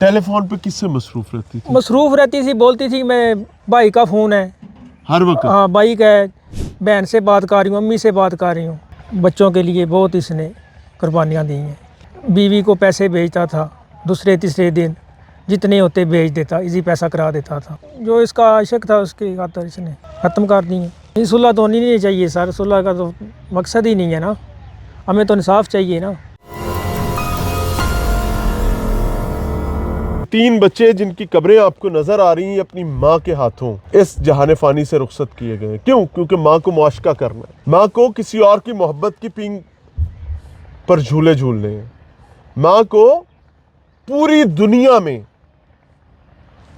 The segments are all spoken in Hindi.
टेलीफोन पे किससे मसरूफ रहती थी? मसरूफ़ रहती थी, बोलती थी मैं भाई का फ़ोन है हर वक्त? हाँ भाई का है, बहन से बात कर रही हूँ, अम्मी से बात कर रही हूँ। बच्चों के लिए बहुत इसने कुर्बानियाँ दी हैं। बीवी को पैसे भेजता था, दूसरे तीसरे दिन जितने होते भेज देता, इसी पैसा करा देता था। जो इसका आशिक था उसकी खातर इसने ख़त्म कर दी है। ये सुलह तो होनी नहीं चाहिए सर, सुलह का तो मकसद ही नहीं है ना, हमें तो इंसाफ चाहिए ना। 3 बच्चे जिनकी कब्रें आपको नजर आ रही हैं अपनी माँ के हाथों इस जहाने फानी से रुखसत किए गए। क्यों? क्योंकि माँ को मुआशका करना है, माँ को किसी और की मोहब्बत की पींग पर झूले झूलने हैं, माँ को पूरी दुनिया में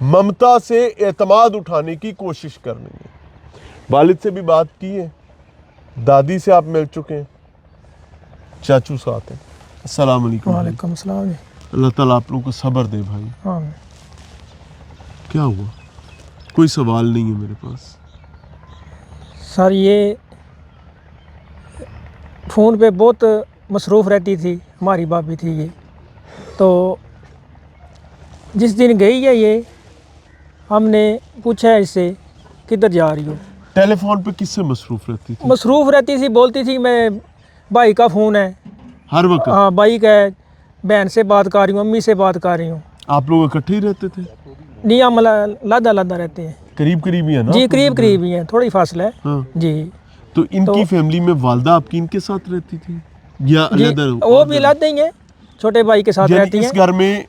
ममता से एतमाद उठाने की कोशिश करनी है। वालिद से भी बात की है, दादी से आप मिल चुके हैं, चाचू साथ हैं। अस्सलाम वालेकुम। वालेकुम सलाम। अल्लाह ताला आप लोगों को सब्र दे भाई। हाँ क्या हुआ? कोई सवाल नहीं है मेरे पास सर, ये फ़ोन पे बहुत मसरूफ़ रहती थी, हमारी भाभी थी ये। तो जिस दिन गई है ये, हमने पूछा है इससे किधर जा रही हो। टेलीफोन पे किससे मसरूफ रहती थी? मसरूफ़ रहती थी, बोलती थी मैं भाई का फ़ोन है हर वक्त? हाँ भाई का है, बहन से बात कर रही हूँ, अम्मी से बात कर रही हूँ। आप लोग इकट्ठे ही रहते थे? नहीं, हम लादा लादा रहते हैं। करीब करीब ही है ना? जी करीब करीब ही है, थोड़ी फासला है। हाँ। जी तो इनकी तो- फैमिली में वालदा आपकी इनके साथ रहती थी या जी अलग? वो भी लाते ही हैं, छोटे भाई के साथ रहती इस हैं। घर में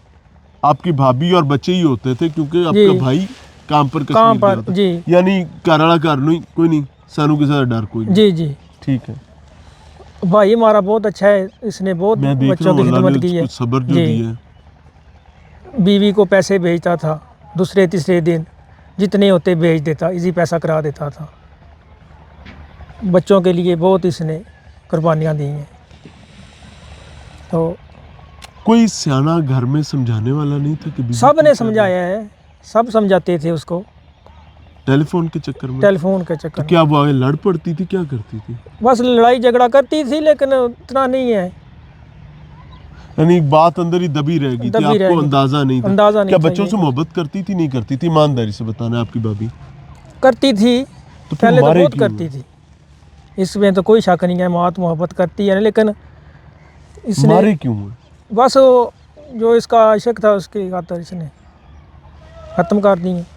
आपकी भाभी और बच्चे ही होते थे क्योंकि आपका जी। भाई काम पर काम कश्मीर पर, गया था। जी। यानी घरवाला घर नहीं, कोई नहीं, सानू के साथ डर कोई नहीं। जी जी ठीक है, भाई हमारा बहुत अच्छा है, इसने बहुत मैं देख रहा बच्चों हूँ की अल्लाह खिदमत ने की है। उसको सब्र जो जी। दिया है। बीवी को पैसे भेजता था, दूसरे तीसरे दिन जितने होते भेज देता, इसी पैसा करा देता था। बच्चों के लिए बहुत इसने कुर्बानियाँ दी हैं। तो कोई सियाना घर में समझाने वाला नहीं था कि बीवी सब क्यों ने कर समझाया है, सब समझाते थे उसको, टेलीफोन के चक्कर में? टेलीफोन के चक्कर तो में। क्या वो आगे लड़ पड़ती थी, क्या करती थी? बस लड़ाई झगड़ा करती थी, लेकिन उतना नहीं है। यानी बात अंदर ही दबी रह गई थी, दबी रह आपको गई। अंदाजा नहीं था? अंदाजा नहीं क्या था बच्चों ये। से मोहब्बत करती थी, नहीं करती थी? ईमानदारी से बताना है आपकी भाभी। करती थी, तो फिर पहले तो मारे बहुत क्यों? करती थी, इसमें तो कोई शक नहीं है, मात मोहब्बत करती है, लेकिन इसने मारे क्यों? बस वो जो इसका आशिक था उसकी खातर इसने ख़त्म कर दी है।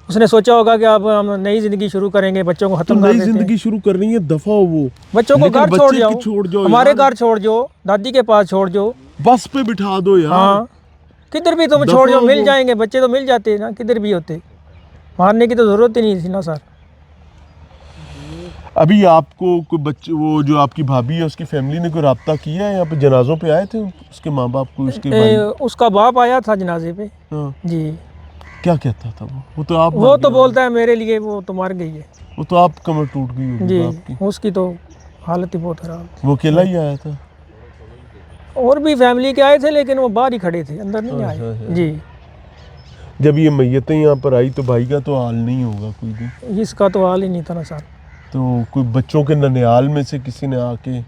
उसने सोचा होगा कि अब हम नई ज़िंदगी शुरू करेंगे, बच्चों को तो ख़त्म कर नई देते हैं। जिंदगी शुरू करनी है, दफा हो वो। बच्चों को लेकिन घर बच्चे छोड़ जाओ हमारे यार। घर छोड़ जाओ, दादी के पास छोड़ जाओ। बस पे बिठा दो यार। हाँ, किधर भी तुम दफा छोड़ जाओ, हो मिल वो। जाएंगे बच्चे, तो मिल जाते हैं ना, किधर भी होते। मारने की तो ज़रूरत ही नहीं थी ना सर। अभी आपको कोई बच्चे, वो जो आपकी भाभी है उसकी फैमिली ने कोई राब्ता किया है? यहाँ पे जनाजों पे आए थे उसके माँ बाप को, उसके भाई? उसका बाप आया था जनाजे पे। हाँ। जी। क्या कहता था वो तो आप वो तो बोलता है मेरे लिए वो तो मर गई है। वो तो आप कमर टूट गई होगी जी, बाप की। उसकी तो हालत ही बहुत ख़राब। वो अकेला ही आया था? और भी फैमिली के आए थे, लेकिन वो बाहर ही खड़े थे, अंदर नहीं आए। जी। जब ये मैयतें यहाँ पर आई तो भाई का तो हाल नहीं होगा कोई भी? इसका तो हाल ही नहीं था ना सर। तो कोई बच्चों के ननिहाल में से किसी ने आके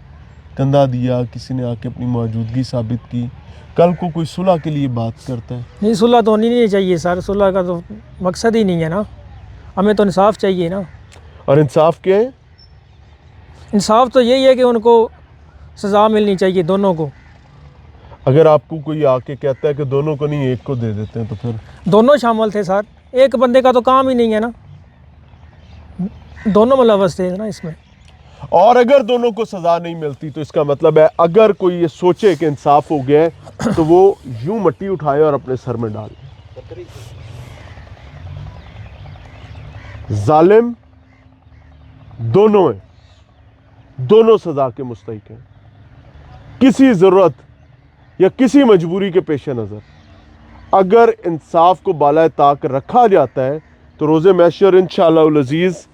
कंधा दिया, किसी ने आके अपनी मौजूदगी साबित की? कल को कोई सुलह के लिए बात करता है? नहीं, सुलह तो होनी नहीं चाहिए सर, सुलह का तो मकसद ही नहीं है ना, हमें तो इंसाफ चाहिए ना। और इंसाफ क्या है? इंसाफ तो यही है कि उनको सज़ा मिलनी चाहिए, दोनों को। अगर आपको कोई आके कहता है कि दोनों को नहीं एक को दे देते हैं तो फिर? दोनों शामिल थे सर, एक बंदे का तो काम ही नहीं है ना, दोनों मुलव्वस थे ना इसमें। और अगर दोनों को सजा नहीं मिलती तो इसका मतलब है अगर कोई ये सोचे कि इंसाफ हो गया है तो वो यूं मट्टी उठाए और अपने सर में डाले। जालिम दोनों हैं, दोनों सजा के मुस्तहिक हैं। किसी ज़रूरत या किसी मजबूरी के पेश नज़र अगर इंसाफ को बाला ताक रखा जाता है तो रोज़े महशर इंशाअल्लाह अज़ीज़,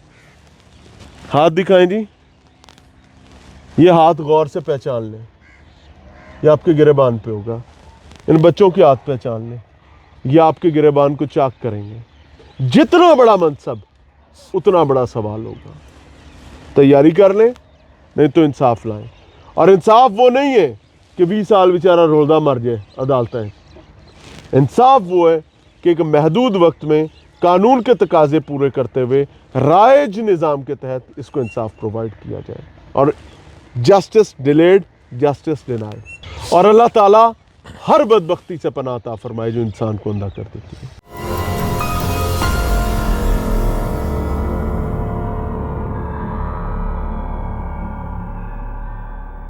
हाथ दिखाएं जी, ये हाथ गौर से पहचान लें, ये आपके गिरेबान पे होगा। इन बच्चों के हाथ पहचान लें, ये आपके गिरेबान को चाक करेंगे। जितना बड़ा मनसब उतना बड़ा सवाल होगा। तैयारी कर लें, नहीं तो इंसाफ लाएं। और इंसाफ वो नहीं है कि 20 साल बेचारा रोज़ा मर जाए अदालतें। इंसाफ वो है कि एक महदूद वक्त में कानून के तकाजे पूरे करते हुए राइज निज़ाम के तहत इसको इंसाफ प्रोवाइड किया जाए। और जस्टिस डिलेड, जस्टिस डिनाइड। और अल्लाह ताला हर बदबख्ती से पनाह अता फरमाए जो इंसान को अंधा कर देती है।